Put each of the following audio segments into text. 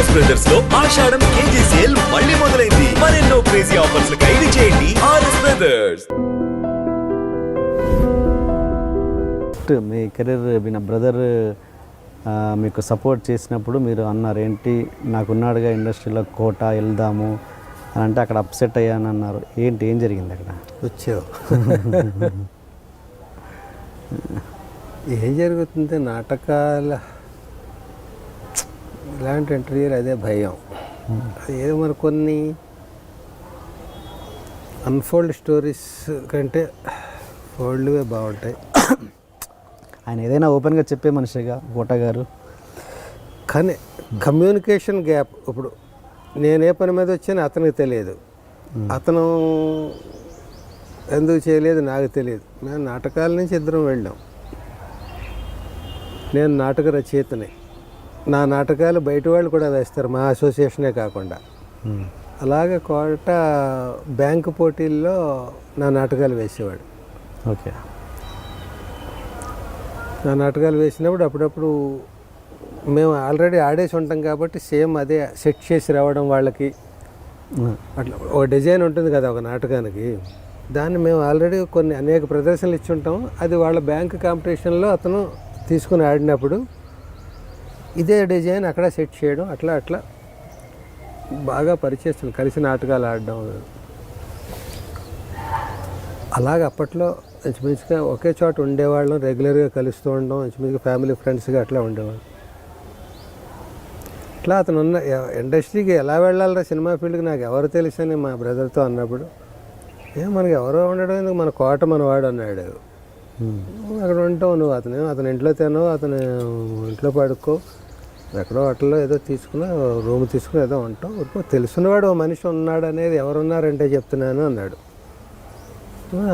RS brothers లో ఆషాఢం KG sale మళ్ళీ మొదలైంది. మరెన్నో క్రేజీ ఆఫర్స్ ఖైదీ చేయండి ఆర్ఎస్ బ్రదర్స్. మీ కెరీర్ మీ బ్రదర్ మీకు సపోర్ట్ చేసినప్పుడు మీరు అన్నారు ఏంటి, నాకున్నాడుగా ఇండస్ట్రీలో కోట వెళ్దాము అని అంటే అక్కడ అప్సెట్ అయ్యాను అన్నారు. ఏంటి, ఏం జరిగింది అక్కడ? వచ్చావు ఏం జరుగుతుంది నాటకాల ఇలాంటి ఇంటర్వ్యూలు అదే భయం. అది ఏదో మరి కొన్ని అన్ఫోల్డ్ స్టోరీస్ కంటే ఫోల్డ్వే బాగుంటాయి. ఆయన ఏదైనా ఓపెన్గా చెప్పే మనిషిగా కోట గారు, కానీ కమ్యూనికేషన్ గ్యాప్. ఇప్పుడు నేను ఏ పని మీద వచ్చానో అతనికి తెలియదు, అతను ఎందుకు చేయలేదు నాకు తెలియదు. మేము నాటకాల నుంచి ఇద్దరం వెళ్ళాం. నేను నాటక రచయితని, నా నాటకాలు బయట వాళ్ళు కూడా వేస్తారు, మా అసోసియేషనే కాకుండా. అలాగే కోట బ్యాంకు పోటీల్లో నా నాటకాలు వేసేవాడు. ఓకే. నా నాటకాలు వేసినప్పుడు అప్పుడప్పుడు మేము ఆల్రెడీ ఆడేసి ఉంటాం కాబట్టి సేమ్ అదే సెట్ చేసి రావడం వాళ్ళకి. అట్లా ఒక డిజైన్ ఉంటుంది కదా ఒక నాటకానికి, దాన్ని మేము ఆల్రెడీ కొన్ని అనేక ప్రదర్శనలు ఇచ్చి ఉంటాం. అది వాళ్ళ బ్యాంక్ కాంపిటీషన్లో అతను తీసుకుని ఆడినప్పుడు ఇదే డిజైన్ అక్కడ సెట్ చేయడం, అట్లా అట్లా బాగా పరిచయం, కలిసి నాటకాలు ఆడడం. అలాగ అప్పట్లో ఇంచుమించుగా ఒకే చోట ఉండేవాళ్ళం, రెగ్యులర్గా కలుస్తూ ఉండడం, ఇంచుమించుగా ఫ్యామిలీ ఫ్రెండ్స్గా అట్లా ఉండేవాళ్ళం. అట్లా అతను ఉన్న ఇండస్ట్రీకి ఎలా వెళ్ళాలరా సినిమా ఫీల్డ్కి నాకు ఎవరు తెలుసని మా బ్రదర్తో అన్నప్పుడు, మనకి ఎవరో ఉండడం ఎందుకు, మన కోట మనవాడు అన్నాడు. అక్కడ ఉంటావు నువ్వు, అతని ఇంట్లో తినవు, అతను ఇంట్లో పడుకో, ఎక్కడో హోటల్లో ఏదో తీసుకుని రూమ్ తీసుకుని ఏదో ఉంటాం, తెలుసున్నవాడు ఓ మనిషి ఉన్నాడు అనేది ఎవరున్నారంటే చెప్తున్నాను అన్నాడు.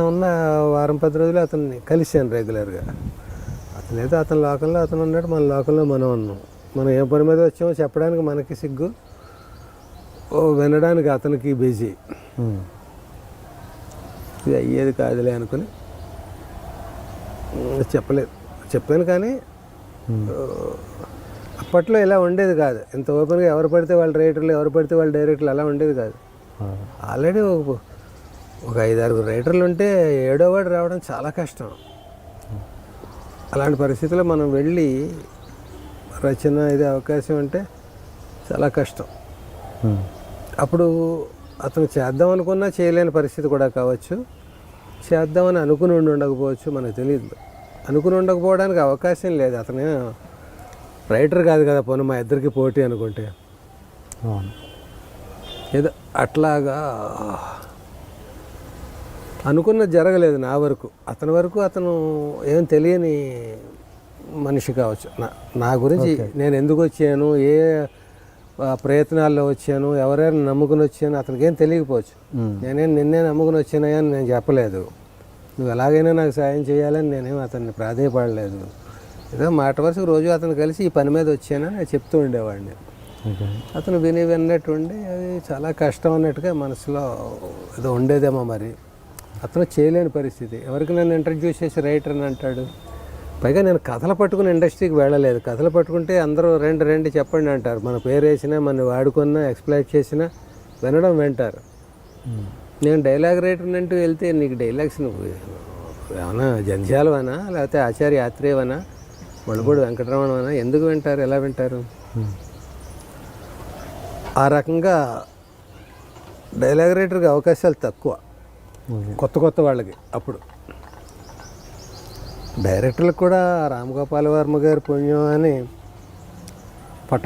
ఉన్న వారం 10 రోజులు అతన్ని కలిశాను రెగ్యులర్గా. అతనేదో అతని లోకంలో అతను ఉన్నాడు, మన లోకంలో మనం ఉన్నాం. మనం ఏ పని మీద వచ్చామో చెప్పడానికి మనకి సిగ్గు, వినడానికి అతనికి బిజీ. ఇది అయ్యేది కాదులే అనుకుని చెప్పలేదు. చెప్పాను కానీ అప్పట్లో ఇలా ఉండేది కాదు. ఇంత ఓపెన్గా ఎవరు పడితే వాళ్ళ రైటర్లు, ఎవరు పడితే వాళ్ళ డైరెక్టర్లు అలా ఉండేది కాదు. ఆల్రెడీ ఒక 5-6 రైటర్లు ఉంటే 7వ వాడు రావడం చాలా కష్టం. అలాంటి పరిస్థితుల్లో మనం వెళ్ళి రచన ఇది అవకాశం అంటే చాలా కష్టం. అప్పుడు అతను చేద్దాం అనుకున్నా చేయలేని పరిస్థితి కూడా కావచ్చు, చేద్దామని అనుకుని ఉండకపోవచ్చు, మనకు తెలియదు. అనుకుని ఉండకపోవడానికి అవకాశం లేదు. అతను రైటర్ కాదు కదా, పోనీ మా ఇద్దరికి పోటీ అనుకుంటే. ఏదో అట్లాగా అనుకున్నది జరగలేదు నా వరకు. అతని వరకు అతను ఏం తెలియని మనిషి కావచ్చు. నా గురించి నేను ఎందుకు వచ్చాను, ఏ ప్రయత్నాల్లో వచ్చాను, ఎవరైనా నమ్ముకుని వచ్చాను అతనికి ఏం తెలియకపోవచ్చు. నిన్నే నమ్ముకుని వచ్చానయ్యా అని నేను చెప్పలేదు. నువ్వు ఎలాగైనా నాకు సాయం చేయాలని నేనేం అతన్ని ప్రాధేయపడలేదు. ఏదో మాట వరుసకు రోజు అతను కలిసి ఈ పని మీద వచ్చానని నేను చెప్తూ ఉండేవాడిని. అతను విన్నట్టుండి అది చాలా కష్టం అన్నట్టుగా మనసులో ఏదో ఉండేదేమో. మరి అతను చేయలేని పరిస్థితి. ఎవరికి నన్ను ఇంట్రడ్యూస్ చేసి రైటర్ అని అంటాడు. పైగా నేను కథలు పట్టుకుని ఇండస్ట్రీకి వెళ్ళలేదు. కథలు పట్టుకుంటే అందరూ రండి చెప్పండి అంటారు. మన పేరు వేసినా, మన వాడుకున్నా, ఎక్స్ప్లైట్ చేసినా వినడం వింటారు. నేను డైలాగ్ రైటర్ అంటూ వెళ్తే నీకు డైలాగ్స్ నువ్వు ఏమన్నా జంధ్యాలవనా, లేకపోతే ఆచార్య ఆత్రేయవనా, మణిపూడి వెంకటరమణవనా, ఎందుకు వింటారు, ఎలా వింటారు? ఆ రకంగా డైలాగ్ రైటర్కి అవకాశాలు తక్కువ కొత్త వాళ్ళకి. అప్పుడు డైరెక్టర్లకు కూడా రామగోపాల్ వర్మ గారి పుణ్యం అని పట్ట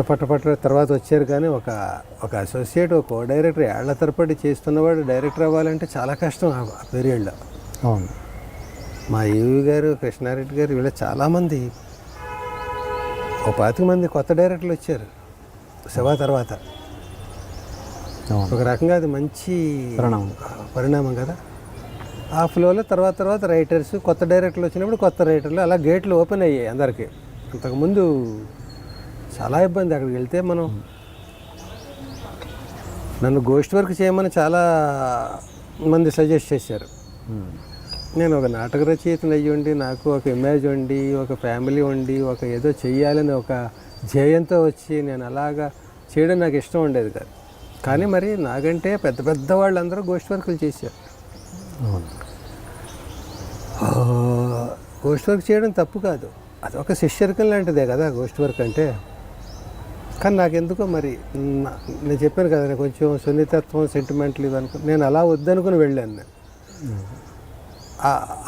తర్వాత వచ్చారు. కానీ ఒక అసోసియేట్, ఒక కో డైరెక్టర్ ఏళ్ల తరబడి చేస్తున్నవాడు డైరెక్టర్ అవ్వాలంటే చాలా కష్టం ఆ పీరియడ్లో. అవును. మా ఈవి గారు, కృష్ణారెడ్డి గారు, వీళ్ళ చాలామంది, 25 మంది కొత్త డైరెక్టర్లు వచ్చారు శివ తర్వాత. ఒక రకంగా అది మంచి పరిణామం కదా. ఆ ఫ్లోలో తర్వాత రైటర్స్, కొత్త డైరెక్టర్లు వచ్చినప్పుడు కొత్త రైటర్లు, అలా గేట్లు ఓపెన్ అయ్యాయి అందరికీ. అంతకుముందు చాలా ఇబ్బంది. అక్కడికి వెళ్తే మనం, నన్ను గోస్ట్ వర్క్ చేయమని చాలా మంది సజెస్ట్ చేశారు. నేను ఒక నాటక రచయితను అయ్యి ఉండి, నాకు ఒక ఇమేజ్ ఉండి, ఒక ఫ్యామిలీ ఉండి, ఒక ఏదో చెయ్యాలని ఒక ధ్యేయంతో వచ్చి నేను అలాగా చేయడం నాకు ఇష్టం ఉండేది కాదు. కానీ మరి నాకంటే పెద్ద పెద్ద వాళ్ళందరూ గోష్ఠి వర్కులు చేశారు. అవును. గోష్ఠి వర్క్ చేయడం తప్పు కాదు, అది ఒక శిష్యరికం లాంటిదే కదా గోష్ఠి వర్క్ అంటే. కానీ నాకెందుకో మరి నేను చెప్పాను కదా, నేను కొంచెం సున్నితత్వం, సెంటిమెంట్లు ఇవనుకో, నేను అలా వద్దనుకుని వెళ్ళాను. నేను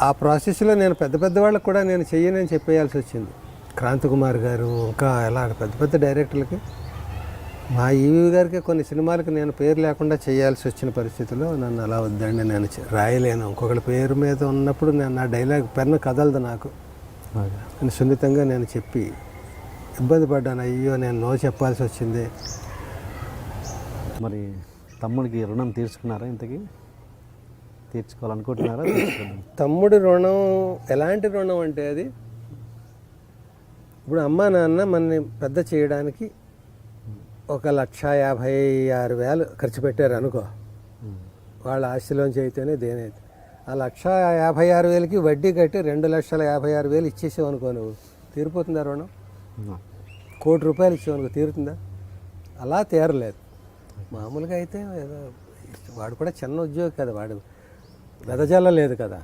ఆ ప్రాసెస్లో నేను పెద్ద పెద్ద వాళ్ళకి కూడా నేను చెయ్యనని చెప్పేయాల్సి వచ్చింది. క్రాంతికుమార్ గారు, ఇంకా ఎలా పెద్ద పెద్ద డైరెక్టర్లకి, మా ఈవీ గారికి కొన్ని సినిమాలకు నేను పేరు లేకుండా చేయాల్సి వచ్చిన పరిస్థితిలో నన్ను అలా వద్దండి, నేను రాయలేను, ఇంకొకరి పేరు మీద ఉన్నప్పుడు నేను నా డైలాగ్ పెన్ను కదలదు నాకు అని సున్నితంగా నేను చెప్పి ఇబ్బంది పడ్డాను. అయ్యో నేను నో చెప్పాల్సి వచ్చింది. మరి తమ్ముడికి రుణం తీర్చుకున్నారా? ఇంతకీ తీర్చుకోవాలనుకుంటున్నారా? తమ్ముడి రుణం ఎలాంటి రుణం అంటే, అది ఇప్పుడు అమ్మా నాన్న మనని పెద్ద చేయడానికి 1,56,000 ఖర్చు పెట్టారు అనుకో, వాళ్ళ ఆస్తిలోంచి అయితేనే దేనైతే. ఆ 1,56,000కి వడ్డీ కట్టి 2,56,000 ఇచ్చేసావు అనుకో, నువ్వు తీరిపోతుందా రుణం? 1 కోటి రూపాయలు ఇచ్చావనుకో తీరుతుందా? అలా తీరలేదు. మామూలుగా అయితే ఏదో, వాడు కూడా చిన్న ఉద్యోగి కదా, వాడు వెదజల్ల లేదు కదా,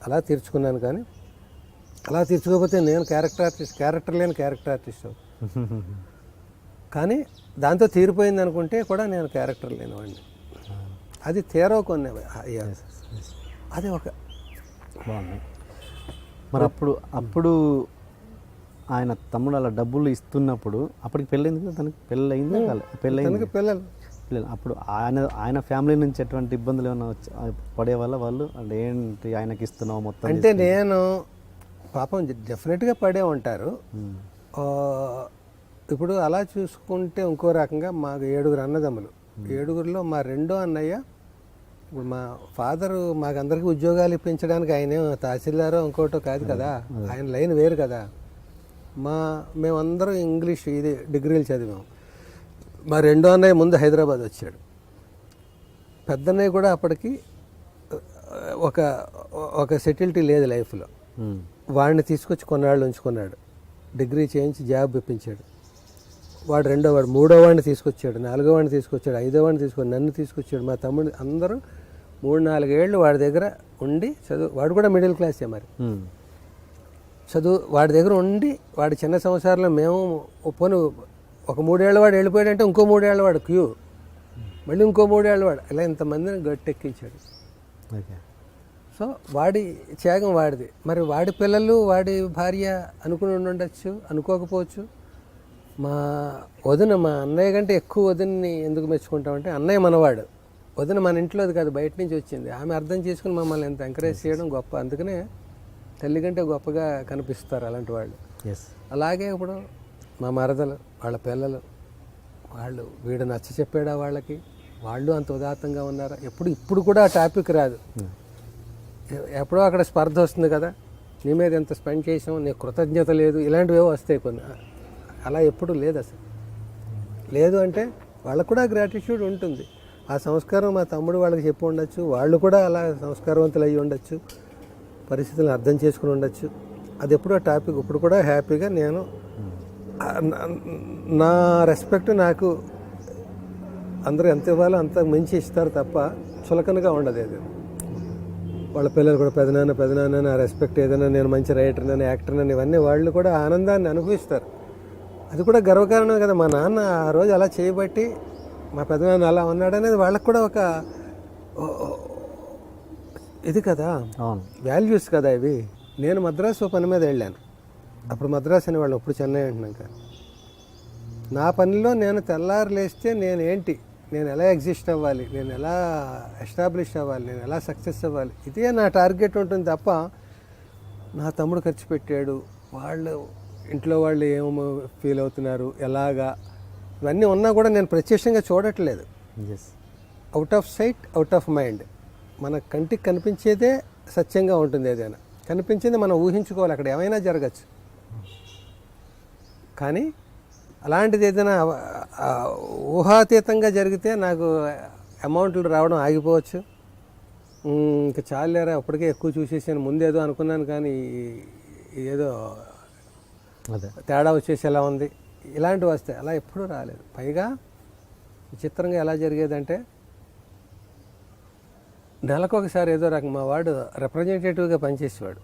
అలా తీర్చుకున్నాను. కానీ అలా తీర్చుకోకపోతే నేను క్యారెక్టర్ లేని క్యారెక్టర్ ఆర్టిస్ట్. కానీ దాంతో తీరిపోయింది అనుకుంటే కూడా నేను క్యారెక్టర్ లేనివాడిని. అది తీరవ కొన్ని, అది ఒక బాగుంది. మరి అప్పుడు ఆయన తమ్ముడు అలా డబ్బులు ఇస్తున్నప్పుడు అప్పటికి పెళ్ళైంది కదా, తనకి పెళ్ళయింది, పెళ్ళైంది పిల్లలు. అప్పుడు ఆయన ఫ్యామిలీ నుంచి ఎటువంటి ఇబ్బందులు ఏమైనా పడే వాళ్ళు అంటే ఏంటి ఆయనకి ఇస్తున్నావు మొత్తం అంటే, నేను పాపం డెఫినెట్గా పడే ఉంటారు. ఇప్పుడు అలా చూసుకుంటే ఇంకో రకంగా మాకు 7 అన్నదమ్ములు. 7లో మా రెండో అన్నయ్య, ఇప్పుడు మా ఫాదరు మాకందరికీ ఉద్యోగాలు ఇప్పించడానికి ఆయనే తహసీల్దారో ఇంకోటో కాదు కదా, ఆయన లైన్ వేరు కదా. మేమందరం ఇంగ్లీష్ ఇది డిగ్రీలు చదివాం. మా రెండో అన్నయ్య ముందు హైదరాబాద్ వచ్చాడు. పెద్దన్నయ్య కూడా అప్పటికి ఒక సెటిల్టీ లేదు లైఫ్లో. వాడిని తీసుకొచ్చి కొన్నాళ్ళు ఉంచుకున్నాడు, డిగ్రీ చేయించి జాబ్ ఇప్పించాడు. వాడు రెండోవాడు, మూడోవాడిని తీసుకొచ్చాడు, నాలుగోవాడిని తీసుకొచ్చాడు, ఐదోవాడిని తీసుకొని నన్ను తీసుకొచ్చాడు. మా తమ్ముడు అందరూ 3-4 ఏళ్ళు వాడి దగ్గర ఉండి చదువు. వాడు కూడా మిడిల్ క్లాసే మరి. చదువు వాడి దగ్గర ఉండి, వాడి చిన్న సంవత్సరాల్లో మేము పోను ఒక 3 ఏళ్ళ వాడు వెళ్ళిపోయాడంటే ఇంకో 3 ఏళ్ళ వాడు క్యూ, మళ్ళీ ఇంకో 3 ఏళ్ళ వాడు, ఇలా ఇంతమందిని గట్టెక్కించాడు. సో వాడి త్యాగం వాడిది. మరి వాడి పిల్లలు, వాడి భార్య అనుకుని ఉండొచ్చు, అనుకోకపోవచ్చు. మా వదిన, మా అన్నయ్య కంటే ఎక్కువ వదిన్ని ఎందుకు మెచ్చుకుంటామంటే, అన్నయ్య మనవాడు, వదిన మన ఇంట్లోది కాదు, బయట నుంచి వచ్చింది. ఆమె అర్థం చేసుకుని మమ్మల్ని ఎంత ఎంకరేజ్ చేయడం గొప్ప. అందుకనే తల్లి కంటే గొప్పగా కనిపిస్తారు అలాంటి వాళ్ళు. అలాగే ఇప్పుడు మా మరదలు, వాళ్ళ పిల్లలు, వాళ్ళు వీడు నచ్చ చెప్పాడా వాళ్ళకి, వాళ్ళు అంత ఉదాత్తంగా ఉన్నారా? ఇప్పుడు కూడా ఆ టాపిక్ రాదు. ఎప్పుడో అక్కడ స్పర్ధ వస్తుంది కదా, నీ మీద ఎంత స్పెండ్ చేసాం, నీకు కృతజ్ఞత లేదు, ఇలాంటివి వస్తాయి కొన్ని. అలా ఎప్పుడు లేదు అసలు. లేదు అంటే వాళ్ళకు కూడా గ్రాటిట్యూడ్ ఉంటుంది. ఆ సంస్కారం మా తమ్ముడు వాళ్ళకి చెప్పి ఉండొచ్చు, వాళ్ళు కూడా అలా సంస్కారవంతులు అయ్యి ఉండొచ్చు, పరిస్థితులను అర్థం చేసుకుని ఉండొచ్చు. అది ఎప్పుడో టాపిక్. ఇప్పుడు కూడా హ్యాపీగా నేను నా రెస్పెక్ట్ నాకు అందరూ ఎంత ఇవ్వాలో అంత మించి ఇస్తారు తప్ప చులకనగా ఉండదు. ఏదో వాళ్ళ పిల్లలు కూడా పెదనాన్న నా రెస్పెక్ట్, ఏదైనా నేను మంచి రైటర్నని, యాక్టర్నని, ఇవన్నీ వాళ్ళు కూడా ఆనందాన్ని అనుభవిస్తారు. అది కూడా గర్వకారణం కదా. మా నాన్న ఆ రోజు అలా చేయబట్టి మా పెదనాన్న అలా ఉన్నాడనేది వాళ్ళకు కూడా ఒక ఇది కదా, వాల్యూస్ కదా ఇవి. నేను మద్రాసు పని మీద వెళ్ళాను. అప్పుడు మద్రాసు అని వాళ్ళు, ఇప్పుడు చెన్నై అంటున్నాక. నా పనిలో నేను తెల్లారు లేస్తే నేను ఎలా ఎగ్జిస్ట్ అవ్వాలి, నేను ఎలా ఎస్టాబ్లిష్ అవ్వాలి, నేను ఎలా సక్సెస్ అవ్వాలి, ఇదే నా టార్గెట్ ఉంటుంది తప్ప నా తమ్ముడు ఖర్చు పెట్టాడు, వాళ్ళు ఇంట్లో వాళ్ళు ఏమో ఫీల్ అవుతున్నారు, ఎలాగా, ఇవన్నీ ఉన్నా కూడా నేను ప్రత్యక్షంగా చూడట్లేదు. Out of sight, out of mind. మన కంటికి కనిపించేదే సత్యంగా ఉంటుంది. ఏదైనా కనిపించింది మనం ఊహించుకోవాలి, అక్కడ ఏమైనా జరగచ్చు. కానీ అలాంటిది ఏదైనా ఊహాతీతంగా జరిగితే నాకు అమౌంట్లు రావడం ఆగిపోవచ్చు. ఇంకా చాలేరా, అప్పటికే ఎక్కువ చూసేసాను, ముందేదో అనుకున్నాను కానీ ఏదో తేడా వచ్చేసి ఎలా ఉంది, ఇలాంటివి వస్తాయి. అలా ఎప్పుడూ రాలేదు. పైగా విచిత్రంగా ఎలా జరిగేదంటే నెలకొకసారి ఏదో రకం మా వాడు రిప్రజెంటేటివ్గా పనిచేసేవాడు.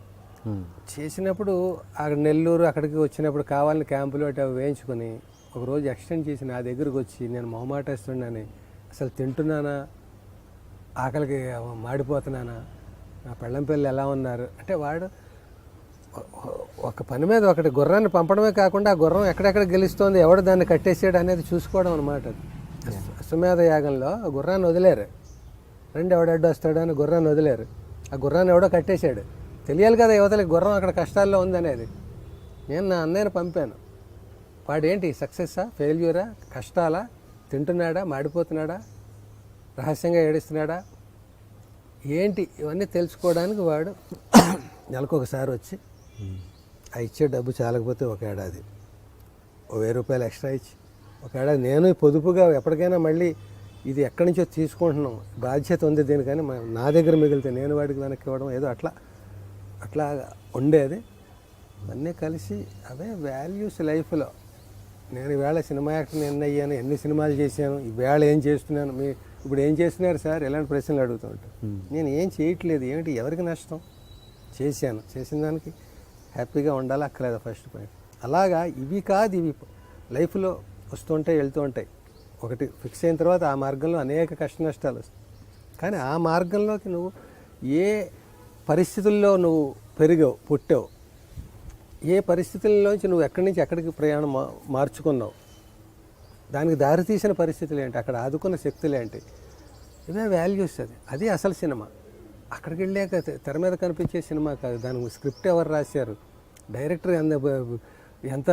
చేసినప్పుడు అక్కడ నెల్లూరు అక్కడికి వచ్చినప్పుడు కావాలని క్యాంపులు అటు అవి వేయించుకొని ఒకరోజు ఎక్స్టెండ్ చేసి నా దగ్గరకు వచ్చి నేను మొహమాటేస్తున్నానని, అసలు తింటున్నానా, ఆకలికి మాడిపోతున్నానా, నా పెళ్ళం పిల్లలు ఎలా ఉన్నారు అంటే వాడు ఒక పని మీద ఒకటి గుర్రాన్ని పంపడమే కాకుండా ఆ గుర్రం ఎక్కడెక్కడ గెలుస్తోంది, ఎవడు దాన్ని కట్టేసాడు అనేది చూసుకోవడం అనమాట. అశ్వమేధ యాగంలో గుర్రాన్ని వదిలేరు. ఎవడడ్డు వస్తాడు అని గుర్రాన్ని వదిలేరు. ఆ గుర్రాన్ని ఎవడో కట్టేశాడు. తెలియాలి కదా యువతలకి గుర్రం అక్కడ కష్టాల్లో ఉందనేది. నేను నా అన్నయ్యను పంపాను. వాడేంటి సక్సెస్సా, ఫెయిల్యూరా, కష్టాలా, తింటున్నాడా, మాడిపోతున్నాడా, రహస్యంగా ఏడుస్తున్నాడా ఏంటి, ఇవన్నీ తెలుసుకోవడానికి వాడు నెలకొకసారి వచ్చి ఆ ఇచ్చే డబ్బు చాలకపోతే ఒక ఏడాది 1000 రూపాయలు ఎక్స్ట్రా ఇచ్చి, ఒక ఏడాది నేను పొదుపుగా ఎప్పటికైనా మళ్ళీ ఇది ఎక్కడి నుంచో తీసుకుంటున్నాం, బాధ్యత ఉంది దీనికని నా దగ్గర మిగిలితే నేను వాడికి వెనక్కి ఇవ్వడం ఏదో అట్లా ఉండేది. అన్నీ కలిసి అవే వాల్యూస్ లైఫ్లో. నేను ఈవేళ సినిమా యాక్టర్ని అయ్యాను, ఎన్ని సినిమాలు చేశాను, ఈవేళ ఏం చేస్తున్నాను, ఇప్పుడు ఏం చేస్తున్నారు సార్ ఇలాంటి ప్రశ్నలు అడుగుతూ ఉంటాను. నేను ఏం చేయట్లేదు, ఏమిటి, ఎవరికి నష్టం, చేసిన దానికి హ్యాపీగా ఉండాలి, అక్కర్లేదు ఫస్ట్ పాయింట్. అలాగా ఇవి లైఫ్లో వస్తుంటాయి వెళ్తూ ఉంటాయి. ఒకటి ఫిక్స్ అయిన తర్వాత ఆ మార్గంలో అనేక కష్ట నష్టాలు వస్తాయి. కానీ ఆ మార్గంలోకి నువ్వు ఏ పరిస్థితుల్లో నువ్వు పెరిగావు, పుట్టావు, ఏ పరిస్థితుల్లోంచి నువ్వు ఎక్కడి నుంచి ఎక్కడికి ప్రయాణం మార్చుకున్నావు, దానికి దారితీసిన పరిస్థితులు ఏంటి, అక్కడ ఆదుకున్న శక్తులు ఏంటి, ఇవే వాల్యూస్. అది అసలు సినిమా. అక్కడికి వెళ్ళాక తెర మీద కనిపించే సినిమా కాదు. దానికి స్క్రిప్ట్ ఎవరు రాశారు, డైరెక్టర్ ఎంత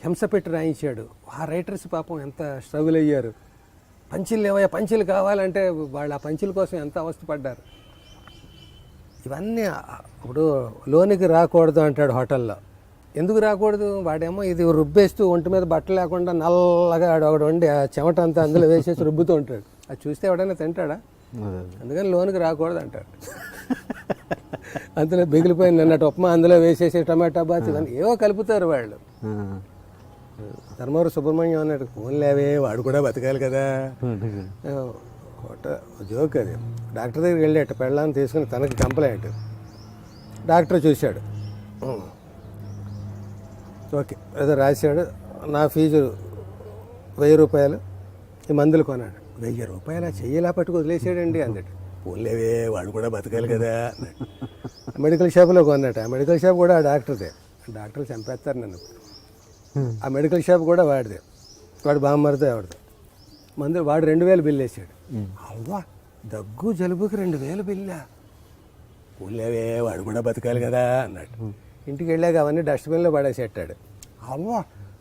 హింస పెట్టి రాయించాడు, ఆ రైటర్స్ పాపం ఎంత స్ట్రగుల్ అయ్యారు, పంచులు లేవయ్యా, పంచులు కావాలంటే వాళ్ళు ఆ పంచుల కోసం ఎంత అవస్థపడ్డారు. ఇవన్నీ ఇప్పుడు లోనికి రాకూడదు అంటాడు హోటల్లో. ఎందుకు రాకూడదు, వాడేమో ఇది రుబ్బేస్తూ ఒంటి మీద బట్టలు లేకుండా నల్లగా ఒకడు వండి ఆ చెమట అంతా అందులో వేసేసి రుబ్బుతూ ఉంటాడు. అది చూస్తే ఎవడైనా తింటాడా? అందుకని లోనికి రాకూడదు అంటాడు. అందులో మిగిలిపోయింది నిన్నటి ఉప్మా అందులో వేసేసి టమాటా బాత్ ఇవన్నీ ఏవో కలుపుతారు వాళ్ళు. ధర్మవరం సుబ్రహ్మణ్యం అన్నాడు, ఫోన్ లేవే వాడు కూడా బతకాలి కదా, జోక్ అది. డాక్టర్ దగ్గరికి వెళ్ళాట, పెళ్ళాన్ని తీసుకుని తనకి కంప్లైంట్. డాక్టర్ చూశాడు, ఓకే ఏదో రాశాడు, నా ఫీజు 1000 రూపాయలు, ఈ మందులు కొన్నాడు. 1000 రూపాయలు చెయ్యిలా పట్టుకు వదిలేసాడండి అన్నాడు. పోలేవే వాడు కూడా బతకాలి కదా అన్నాడు. మెడికల్ షాప్లో కొన్నట. ఆ మెడికల్ షాప్ కూడా ఆ డాక్టర్దే. డాక్టర్లు చంపేస్తారు నన్ను. ఆ మెడికల్ షాప్ కూడా వాడిదే, వాడు బామ్మరిదే ఆవిడదే. మందులు వాడు 2000 బిల్లు వేసాడు. అవ్వా దగ్గు జలుబుకి 2000 బిల్లా, పోలేవే వాడు కూడా బతకాలి కదా అన్నాడు. ఇంటికి వెళ్ళాక అవన్నీ డస్ట్బిన్లో పడేసేటాడు. అవ్వా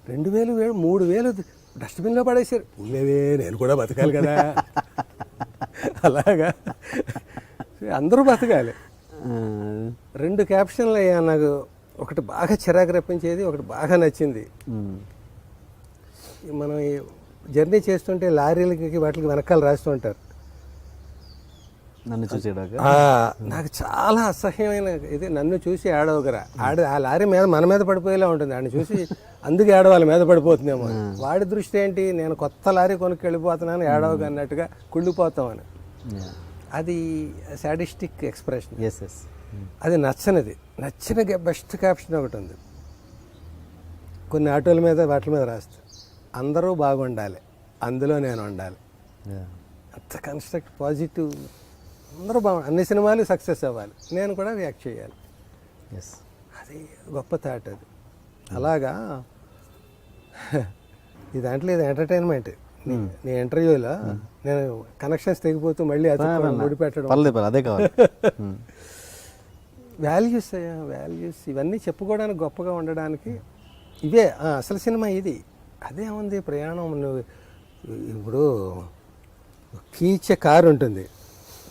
2000 3000 డస్ట్బిన్లో పడేసారు, పోలేవే నేను కూడా బతకాలి కదా. అలాగా అందరూ బతకాలి. 2 క్యాప్షన్లు అయ్యా నాకు. ఒకటి బాగా చిరాకు రప్పించేది, ఒకటి బాగా నచ్చింది. మనం జర్నీ చేస్తుంటే లారీలకి వాటికి వెనకాల రాస్తూ ఉంటారు, నన్ను చూసేడాక. నాకు చాలా అసహ్యమైన ఇది, నన్ను చూసి ఏడవగరా. ఆ లారీ మీద మన మీద పడిపోయేలా ఉంటుంది, ఆడిని చూసి అందుకే ఏడవాలి, మీద పడిపోతుందేమో. వాడి దృష్టి ఏంటి, నేను కొత్త లారీ కొనుక్కి వెళ్ళిపోతున్నాను ఏడవగా అన్నట్టుగా కుళ్ళిపోతామని. అది సాడిస్టిక్ ఎక్స్ప్రెషన్. అది నచ్చిన బెస్ట్ క్యాప్షన్ ఒకటి ఉంది. కొన్ని ఆటోల మీద వాటి మీద రాస్తా, అందరూ బాగుండాలి, అందులో నేను ఉండాలి. అంత కన్స్ట్రక్ట్ పాజిటివ్, అందరూ అన్ని సినిమాలు సక్సెస్ అవ్వాలి, నేను కూడా రియాక్ట్ చేయాలి. అది గొప్ప థాట్ అది. అలాగా ఈ దాంట్లో ఇది ఎంటర్టైన్మెంట్. నీ ఇంటర్వ్యూలో నేను కనెక్షన్స్ తెగిపోతూ మళ్ళీ అది ముడిపెట్టడం, అదే కావాలి. వాల్యూస్ ఇవన్నీ చెప్పుకోవడానికి, గొప్పగా ఉండడానికి ఇవే అసలు సినిమా. ఇది అదే ఉంది ప్రయాణం. నువ్వు ఇప్పుడు కీ ఇచ్చే కారు ఉంటుంది,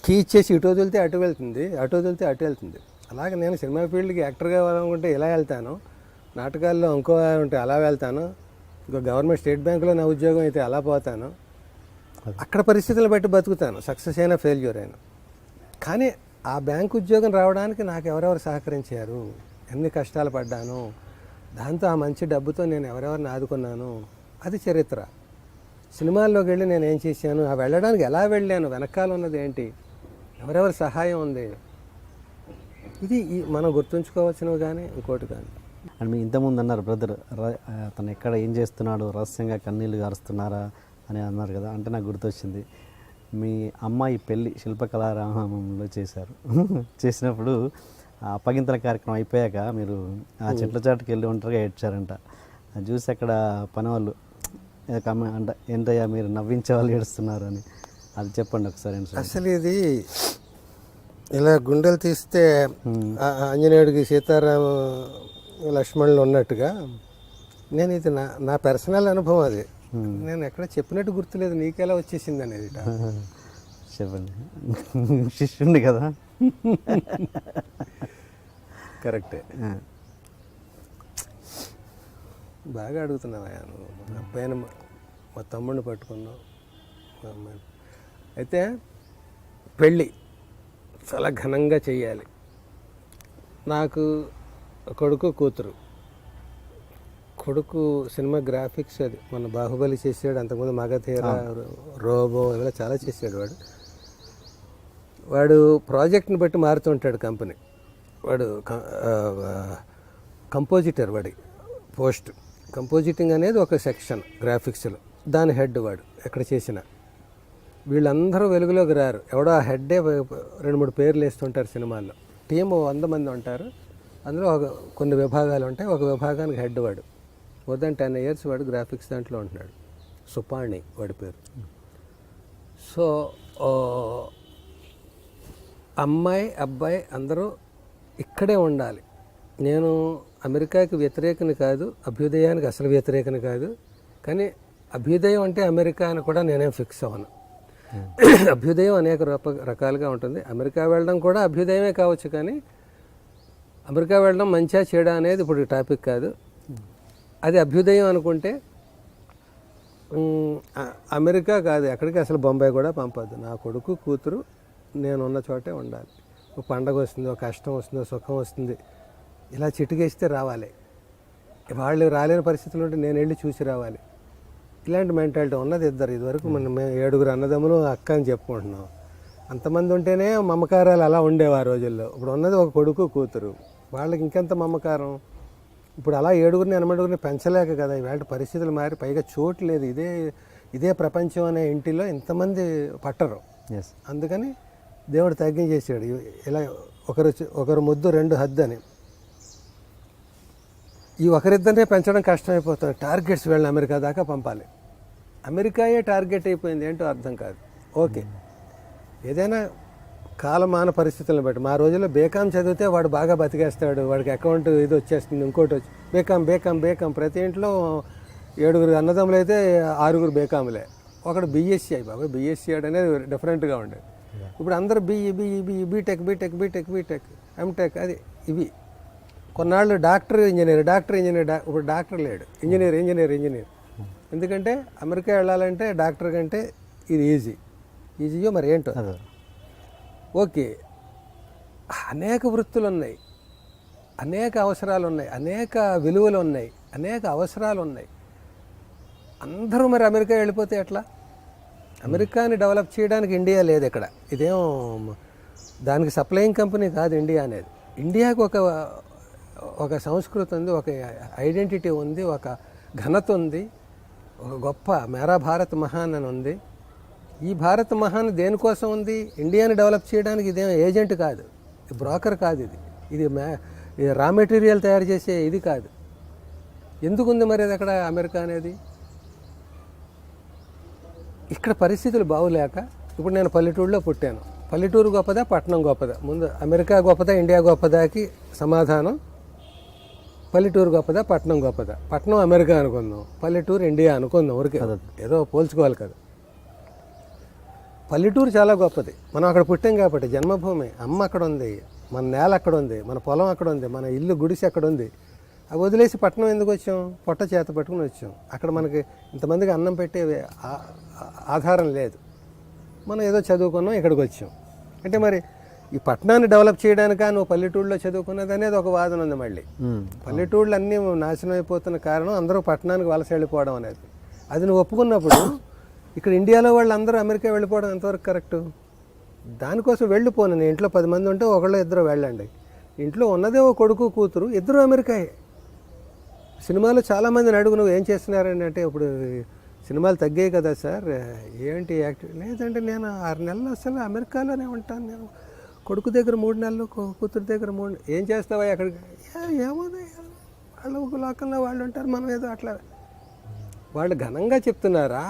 కీ ఇచ్చేసి ఇటు వదిలితే అటు వెళ్తుంది, అటు వదిలితే అటు వెళ్తుంది. అలాగే నేను సినిమా ఫీల్డ్కి యాక్టర్గా వెళ్ళాలనుకుంటే ఇలా వెళ్తాను, నాటకాల్లో ఇంకో ఉంటే అలా వెళ్తాను, ఇంకో గవర్నమెంట్ స్టేట్ బ్యాంకులో నా ఉద్యోగం అయితే అలా పోతాను. అక్కడ పరిస్థితులను బట్టి బతుకుతాను, సక్సెస్ అయినా ఫెయిల్యూర్ అయినా. కానీ ఆ బ్యాంకు ఉద్యోగం రావడానికి నాకు ఎవరెవరు సహకరించారు, ఎన్ని కష్టాలు పడ్డాను, దాంతో ఆ మంచి డబ్బుతో నేను ఎవరెవరిని ఆదుకున్నాను, అది చరిత్ర. సినిమాల్లోకి వెళ్ళి నేను ఏం చేశాను, ఆ వెళ్ళడానికి ఎలా వెళ్ళాను, వెనకాల ఉన్నది ఏంటి, ఎవరెవరి సహాయం ఉంది, ఇది మనం గుర్తుంచుకోవచ్చును కానీ ఇంకోటి కానీ. అండ్ మీ ఇంతకుముందు అన్నారు బ్రదర్ తను ఎక్కడ ఏం చేస్తున్నాడు, రహస్యంగా కన్నీళ్ళు గారుస్తున్నారా అని అన్నారు కదా. అంటే నాకు గుర్తొచ్చింది, మీ అమ్మాయి పెళ్ళి శిల్పకళారామంలో చేశారు. చేసినప్పుడు ఆ అప్పగింతల కార్యక్రమం అయిపోయాక మీరు ఆ చెట్ల చాటుకి వెళ్ళి ఒంటరిగా ఏడ్చారంట. అది చూసి అక్కడ పని వాళ్ళు అంటే ఏంటయ్యా మీరు నవ్వించే వాళ్ళు ఏడుస్తున్నారు అని, అది చెప్పండి ఒకసారి. అసలు ఇది ఇలా గుండెలు తీస్తే ఆంజనేయుడికి సీతారామ లక్ష్మణులు ఉన్నట్టుగా, నేను ఇది నా పర్సనల్ అనుభవం. అది నేను ఎక్కడ చెప్పినట్టు గుర్తులేదు, నీకెలా వచ్చేసింది అనేది. చెప్పండి, శిష్యుండి కదా. కరెక్టే, బాగా అడుగుతున్నావా నువ్వు. మా అబ్బాయిని మా తమ్ముడిని పట్టుకున్నావు, మా అమ్మాయిని. అయితే పెళ్ళి చాలా ఘనంగా చెయ్యాలి. నాకు కొడుకు కూతురు. కొడుకు సినిమా గ్రాఫిక్స్, అది మన బాహుబలి చేసాడు, అంతకుముందు మగధీర, రోబో ఇలా చాలా చేసాడు. వాడు ప్రాజెక్ట్ని బట్టి మారుతుంటాడు కంపెనీ. వాడు కంపోజిటర్, వాడి పోస్ట్ కంపోజిటింగ్ అనేది ఒక సెక్షన్ గ్రాఫిక్స్లో, దాని హెడ్ వాడు ఎక్కడ చేసిన. వీళ్ళందరూ వెలుగులోకి రారు, ఎవడో ఆ హెడ్డే 2-3 పేర్లు వేస్తుంటారు సినిమాల్లో. టీము 100 మంది ఉంటారు, అందులో కొన్ని విభాగాలు ఉంటాయి, ఒక విభాగానికి హెడ్ వాడు. మోర్ దాన్ 10 years వాడు గ్రాఫిక్స్ దాంట్లో ఉంటున్నాడు. సుపాణి వాడి పేరు. సో అమ్మాయి అబ్బాయి అందరూ ఇక్కడే ఉండాలి. నేను అమెరికాకి వ్యతిరేకని కాదు, అభ్యుదయానికి అసలు వ్యతిరేకని కాదు, కానీ అభ్యుదయం అంటే అమెరికా అని కూడా నేనేం ఫిక్స్ అవ్వను. అభ్యుదయం అనేక రకాలుగా ఉంటుంది. అమెరికా వెళ్ళడం కూడా అభ్యుదయమే కావచ్చు, కానీ అమెరికా వెళ్ళడం మంచిగా చెడా అనేది ఇప్పుడు టాపిక్ కాదు. అది అభ్యుదయం అనుకుంటే అమెరికా కాదు, ఎక్కడికి అసలు బొంబాయి కూడా పంపద్దు. నా కొడుకు కూతురు నేనున్న చోటే ఉండాలి. ఒక పండగ వస్తుంది, ఒక కష్టం వస్తుంది, ఒక సుఖం వస్తుంది, ఇలా చిటికేస్తే రావాలి. వాళ్ళు రాలేని పరిస్థితులు ఉంటే నేను వెళ్ళి చూసి రావాలి. ఇలాంటి మెంటాలిటీ ఉన్నది ఇద్దరు. ఇదివరకు మేము 7 అన్నదమ్ములు అక్క అని చెప్పుకుంటున్నాం. అంతమంది ఉంటేనే మమకారాలు అలా ఉండేవి ఆ రోజుల్లో. ఇప్పుడు ఉన్నది ఒక కొడుకు కూతురు, వాళ్ళకి ఇంకెంత మమకారం. ఇప్పుడు అలా 7 8 పెంచలేక కదా ఇవాళ పరిస్థితులు మారి, పైగా చోటు లేదు. ఇదే ప్రపంచం అనే ఇంటిలో ఇంతమంది పట్టరు. అందుకని దేవుడు తగ్గించేసాడు. ఇలా ఒకరు ముద్దు 2 హద్దు అని. ఈ ఒకరిద్దరినే పెంచడం కష్టమైపోతుంది. టార్గెట్స్ వెళ్ళిన అమెరికా దాకా పంపాలి. అమెరికాయే టార్గెట్ అయిపోయింది, ఏంటో అర్థం కాదు. ఓకే, ఏదైనా కాలమాన పరిస్థితులను బట్టి. మా రోజుల్లో బేకాం చదివితే వాడు బాగా బతికేస్తాడు, వాడికి అకౌంట్ ఇది వచ్చేస్తుంది, ఇంకోటి వచ్చి బేకాం ప్రతి ఇంట్లో 7 అన్నదమ్ములు అయితే 6 బేకాములే. ఒకడు బీఎస్సీ అయ్యి బాబా, బీఎస్సీ అనేది డిఫరెంట్గా ఉండేది. ఇప్పుడు అందరూ బీటెక్ ఎంటెక్, అది ఇవి. కొన్నాళ్ళు డాక్టర్ ఇంజనీర్. ఇప్పుడు డాక్టర్ లేడు, ఇంజనీర్. ఎందుకంటే అమెరికా వెళ్ళాలంటే డాక్టర్ కంటే ఇది ఈజీయో మరి ఏంటో. ఓకే, అనేక వృత్తులు ఉన్నాయి, అనేక అవసరాలు ఉన్నాయి, అనేక విలువలు ఉన్నాయి, అనేక అవసరాలు ఉన్నాయి. అందరూ మరి అమెరికా వెళ్ళిపోతే ఎట్లా? అమెరికాని డెవలప్ చేయడానికి ఇండియా లేదు ఇక్కడ. ఇదేం దానికి సప్లయింగ్ కంపెనీ కాదు ఇండియా అనేది. ఇండియాకు ఒక సంస్కృతి ఉంది, ఒక ఐడెంటిటీ ఉంది, ఒక ఘనత ఉంది, ఒక గొప్ప మేరా భారత్ మహాన్ అని ఉంది. ఈ భారత్ మహాన్ దేనికోసం ఉంది? ఇండియాని డెవలప్ చేయడానికి. ఇదేం ఏజెంట్ కాదు, బ్రోకర్ కాదు, ఇది రా మెటీరియల్ తయారు చేసే ఇది కాదు. ఎందుకు ఉంది మరి అది అక్కడ అమెరికా అనేది? ఇక్కడ పరిస్థితులు బాగులేక. ఇప్పుడు నేను పల్లెటూరులో పుట్టాను. పల్లెటూరు గొప్పదా పట్టణం గొప్పదా? ముందు అమెరికా గొప్పదా ఇండియా గొప్పదాకి సమాధానం పల్లెటూరు గొప్పదా పట్టణం గొప్పదా? పట్టణం అమెరికా అనుకుందాం, పల్లెటూరు ఇండియా అనుకుందాం. ఊరికే ఏదో పోల్చుకోవాలి కదా. పల్లెటూరు చాలా గొప్పది, మనం అక్కడ పుట్టాం కాబట్టి. జన్మభూమి, అమ్మ అక్కడ ఉంది, మన నేల అక్కడ ఉంది, మన పొలం అక్కడ ఉంది, మన ఇల్లు గుడిసి అక్కడ ఉంది. అవి వదిలేసి పట్టణం ఎందుకు వచ్చాం? పొట్ట చేత పట్టుకుని వచ్చాం. అక్కడ మనకి ఇంతమందికి అన్నం పెట్టే ఆధారం లేదు. మనం ఏదో చదువుకున్నాం, ఇక్కడికి వచ్చాం. అంటే మరి ఈ పట్టణాన్ని డెవలప్ చేయడానికా నువ్వు పల్లెటూళ్ళలో చదువుకున్నది అనేది ఒక వాదన ఉంది మళ్ళీ. పల్లెటూళ్ళు అన్నీ నాశనం అయిపోతున్న కారణం అందరూ పట్టణానికి వలస వెళ్ళిపోవడం అనేది. అది నువ్వు ఒప్పుకున్నప్పుడు ఇక్కడ ఇండియాలో వాళ్ళు అందరూ అమెరికా వెళ్ళిపోవడం ఎంతవరకు కరెక్టు? దానికోసం వెళ్ళిపోను. నేను ఇంట్లో 10 మంది ఉంటే ఒకళ్ళు ఇద్దరు వెళ్ళండి. ఇంట్లో ఉన్నదే ఓ కొడుకు కూతురు, ఇద్దరు అమెరికాయే. సినిమాలో చాలామందిని అడుగు నువ్వు ఏం చేస్తున్నారని అంటే, ఇప్పుడు సినిమాలు తగ్గాయి కదా సార్, ఏంటి యాక్టివ్ లేదంటే నేను 6 నెలలు అసలు అమెరికాలోనే ఉంటాను. నేను కొడుకు దగ్గర 3 నెలలు, కూతురు దగ్గర 3 నెలలు. ఏం చేస్తావా అక్కడికి? ఏమోనా, వాళ్ళు ఒక లోకంలో వాళ్ళు ఉంటారు, మనం ఏదో అట్లా. వాళ్ళు ఘనంగా చెప్తున్నారా,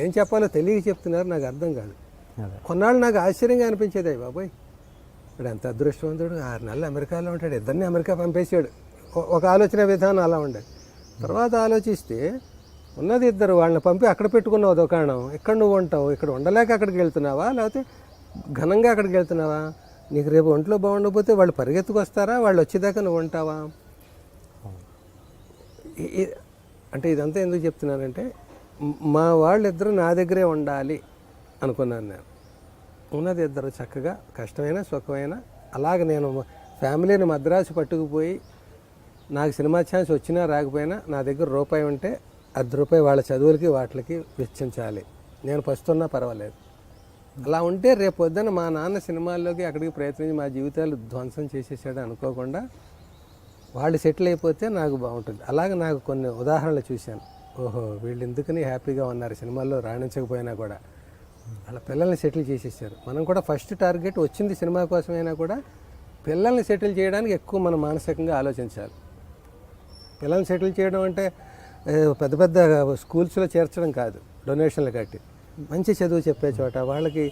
ఏం చెప్పాలో తెలియక చెప్తున్నారు, నాకు అర్థం కాదు. కొన్నాళ్ళు నాకు ఆశ్చర్యంగా అనిపించేది, బాబోయ్ ఇప్పుడు ఎంత అదృష్టవంతుడు, 6 నెలలు అమెరికాలో ఉంటాడు, ఇద్దరిని అమెరికా పంపేసాడు. ఒక ఆలోచన విధానం అలా ఉండేది. తర్వాత ఆలోచిస్తే ఉన్నది ఇద్దరు, వాళ్ళని పంపి అక్కడ పెట్టుకున్నావు దుకాణం, ఇక్కడ నువ్వు ఉంటావు, ఇక్కడ ఉండలేక అక్కడికి వెళ్తున్నావా, లేకపోతే ఘనంగా అక్కడికి వెళ్తున్నావా? నీకు రేపు ఒంట్లో బాగుండకపోతే వాళ్ళు పరిగెత్తుకు వస్తారా, వాళ్ళు వచ్చేదాకా నువ్వు ఉంటావా? అంటే ఇదంతా ఎందుకు చెప్తున్నానంటే, మా వాళ్ళిద్దరూ నా దగ్గరే ఉండాలి అనుకున్నాను నేను. ఉన్నది ఇద్దరు చక్కగా, కష్టమైన సుఖమైన. అలాగ నేను ఫ్యామిలీని మద్రాసు పట్టుకుపోయి నాకు సినిమా ఛాన్స్ వచ్చినా రాకపోయినా నా దగ్గర రూపాయి ఉంటే ₹10 వాళ్ళ చదువులకి వాటికి వెచ్చించాలి. నేను పస్తున్నా పర్వాలేదు. అలా ఉంటే రేపు పొద్దున్న మా నాన్న సినిమాల్లోకి అక్కడికి ప్రయత్నించి మా జీవితాలు ధ్వంసం చేసేసాడు అనుకోకుండా వాళ్ళు సెటిల్ అయిపోతే నాకు బాగుంటుంది. అలాగే నాకు కొన్ని ఉదాహరణలు చూశాను. ఓహో, వీళ్ళు ఎందుకని హ్యాపీగా ఉన్నారు సినిమాల్లో రాణించకపోయినా కూడా, వాళ్ళ పిల్లల్ని సెటిల్ చేసేసారు. మనం కూడా ఫస్ట్ టార్గెట్ వచ్చింది సినిమా కోసమైనా కూడా పిల్లల్ని సెటిల్ చేయడానికి ఎక్కువ మనం మానసికంగా ఆలోచించాలి. పిల్లల్ని సెటిల్ చేయడం అంటే పెద్ద పెద్ద స్కూల్స్లో చేర్చడం కాదు, డొనేషన్లు కట్టి మంచి చదువు చెప్పే చోట, వాళ్ళకి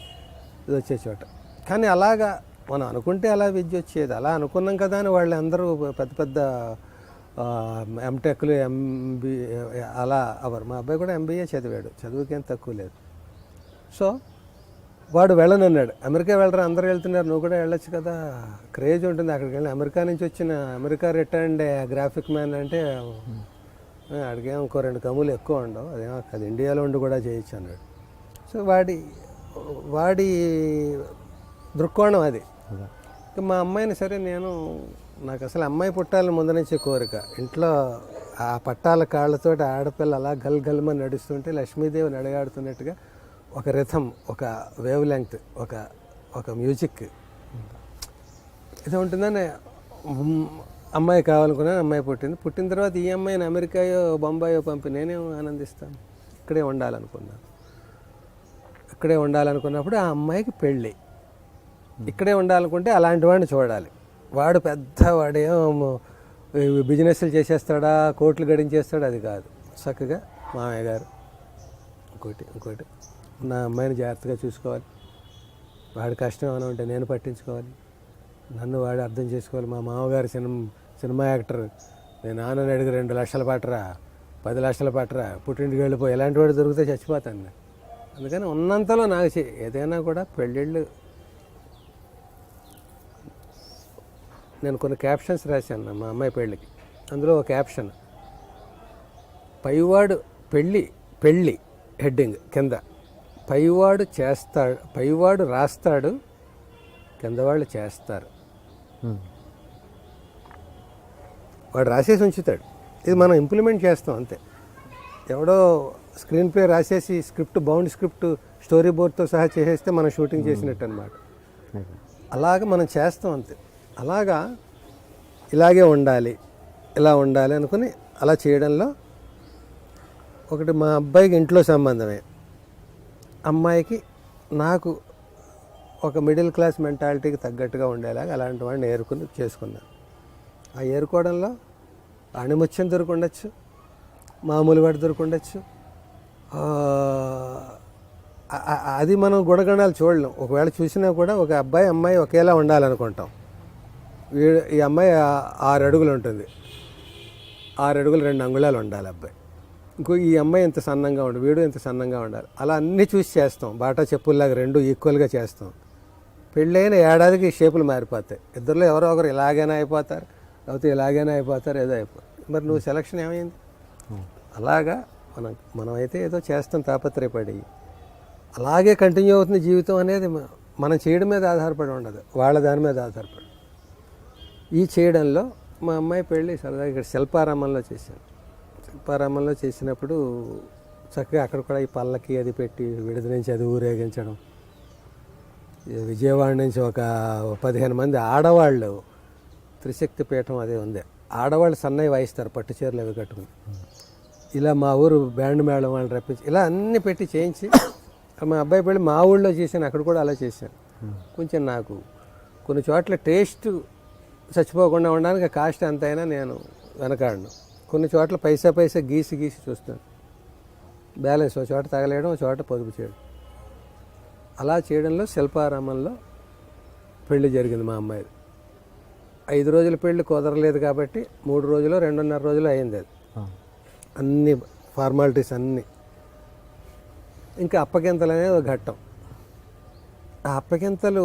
ఇది వచ్చే చోట. కానీ అలాగా మనం అనుకుంటే అలా విద్య వచ్చేది, అలా అనుకున్నాం కదా అని వాళ్ళు అందరూ పెద్ద పెద్ద ఎంటెక్లు అలా అవరు. మా అబ్బాయి కూడా MBA చదివాడు, చదువుకేం తక్కువ లేదు. సో వాడు వెళ్ళనన్నాడు. అమెరికా వెళ్ళరా, అందరూ వెళ్తున్నారు, నువ్వు కూడా వెళ్ళొచ్చు కదా, క్రేజ్ ఉంటుంది అక్కడికి వెళ్ళి. అమెరికా నుంచి వచ్చిన అమెరికా రిటర్న్డ్ గ్రాఫిక్ మ్యాన్ అంటే అడిగేమో ఇంకో 2 కమ్ములు ఎక్కువ ఉండవు, అదేమో అది ఇండియాలో ఉండి కూడా చేయొచ్చు అన్నాడు. సో వాడి దృక్కోణం అది. మా అమ్మాయిని సరే, నాకు అసలు అమ్మాయి పుట్టాలని ముందు నుంచే కోరిక. ఇంట్లో ఆ పట్టాల కాళ్ళతోటి ఆడపిల్ల అలా గల్గల్మని నడుస్తుంటే లక్ష్మీదేవి నడగాడుతున్నట్టుగా ఒక రిథం, ఒక వేవ్ లెంగ్త్, ఒక మ్యూజిక్ ఇది ఉంటుందని అమ్మాయి కావాలనుకున్నాను. అమ్మాయి పుట్టిన తర్వాత ఈ అమ్మాయిని అమెరికాయో బొంబాయో పంపి నేనేం ఆనందిస్తాను? ఇక్కడే ఉండాలనుకున్నాను. ఇక్కడే ఉండాలనుకున్నప్పుడు ఆ అమ్మాయికి పెళ్ళి. ఇక్కడే ఉండాలనుకుంటే అలాంటి వాడిని చూడాలి. వాడు వాడేమో బిజినెస్లు చేసేస్తాడా, కోట్లు గడించేస్తాడా, అది కాదు. చక్కగా మామయ్య గారు ఇంకోటి నా అమ్మాయిని జాగ్రత్తగా చూసుకోవాలి. వాడి కష్టం ఏమైనా ఉంటే నేను పట్టించుకోవాలి, నన్ను వాడు అర్థం చేసుకోవాలి. మా మామగారు సినిమా యాక్టర్, నేను నాన్నని అడిగి 2 లక్షలు పట్టరా, 10 లక్షలు పట్టరా, పుట్టింటికి వెళ్ళిపోయి ఇలాంటి వాడు దొరికితే చచ్చిపోతాను నేను. అందుకని ఉన్నంతలో నాకు ఏదైనా కూడా పెళ్ళిళ్ళు. నేను కొన్ని క్యాప్షన్స్ రాశాను మా అమ్మాయి పెళ్ళికి. అందులో ఒక క్యాప్షన్, పైవాడు పెళ్ళి హెడ్డింగ్ కింద, పైవాడు రాస్తాడు, కింద వాళ్ళు చేస్తారు. వాడు రాసేసి ఉంచుతాడు, ఇది మనం ఇంప్లిమెంట్ చేస్తాం అంతే. ఎవడో స్క్రీన్ ప్లే రాసేసి బౌండ్ స్క్రిప్ట్ స్టోరీ బోర్డ్తో సహా చేసేస్తే మనం షూటింగ్ చేసినట్టు అనమాట. అలాగే మనం చేస్తాం అంతే. అలాగా ఇలాగే ఉండాలి, ఇలా ఉండాలి అనుకుని అలా చేయడంలో ఒకటి, మా అబ్బాయికి ఇంట్లో సంబంధమే, అమ్మాయికి నాకు ఒక మిడిల్ క్లాస్ మెంటాలిటీకి తగ్గట్టుగా ఉండేలాగా అలాంటి వాడిని చేసుకున్నాను. ఆ ఏరుకోవడంలో అణిముత్యం దొరుకుండొచ్చు, మామూలు వాడు దొరుకుండొచ్చు. అది మనం గుణగణాలు చూడలేం. ఒకవేళ చూసినా కూడా ఒక అబ్బాయి అమ్మాయి ఒకేలా ఉండాలనుకుంటాం. ఈ అమ్మాయి 6 అడుగులు ఉంటుంది, 6 అడుగులు 2 అంగుళాలు ఉండాలి అబ్బాయి. ఈ అమ్మాయి ఎంత సన్నంగా ఉండాలి, వీడు ఎంత సన్నంగా ఉండాలి, అలా అన్నీ చూసి చేస్తాం. బాటా చెప్పుల్లాగా 2 ఈక్వల్గా చేస్తాం. పెళ్ళైన ఏడాదికి షేపులు మారిపోతాయి. ఇద్దరిలో ఎవరో ఒకరు ఇలాగైనా అయిపోతారు, లేకపోతే ఇలాగైనా అయిపోతారు, ఏదో అయిపోతారు. మరి నువ్వు సెలక్షన్ ఏమైంది? అలాగా మనమైతే ఏదో చేస్తాం తాపత్రయపడి, అలాగే కంటిన్యూ అవుతుంది జీవితం అనేది మనం చేయడం మీద ఆధారపడి ఉండదు, వాళ్ళ దాని మీద ఆధారపడి. ఈ చేయడంలో మా అమ్మాయి పెళ్ళి సరదాగా ఇక్కడ శిల్పారామంలో చేశాను. శిల్పారామంలో చేసినప్పుడు చక్కగా అక్కడ కూడా ఈ పల్లకి అది పెట్టి విడుదల నుంచి అది ఊరేగించడం. విజయవాడ నుంచి ఒక 15 మంది ఆడవాళ్ళు, త్రిశక్తి పీఠం అదే ఉంది, ఆడవాళ్ళు సన్నయ్య వాయిస్తారు పట్టు చీరలు అవి కట్టుకుని. ఇలా మా ఊరు బ్యాండ్ మేళం వాళ్ళు రప్పించి ఇలా అన్నీ పెట్టి చేయించి మా అబ్బాయి పెళ్ళి మా ఊళ్ళో చేశాను, అక్కడ కూడా అలా చేశాను. కొంచెం నాకు కొన్ని చోట్ల టేస్ట్ చచ్చిపోకుండా ఉండడానికి కాస్ట్ ఎంతైనా నేను వెనకాడను. కొన్ని చోట్ల పైసా గీసి చూస్తాను, బ్యాలెన్స్ ఒక చోట తగలేయడం, ఒక చోట పొదుపు చేయడం. అలా చేయడంలో శిల్పారామంలో పెళ్లి జరిగింది మా అమ్మాయిది. 5 రోజుల పెళ్లి కుదరలేదు కాబట్టి 3 రోజులు 2.5 రోజులు అయింది అది. అన్ని ఫార్మాలిటీస్ అన్నీ. ఇంకా అప్పగింతలు అనేది ఒక ఘట్టం. ఆ అప్పగింతలు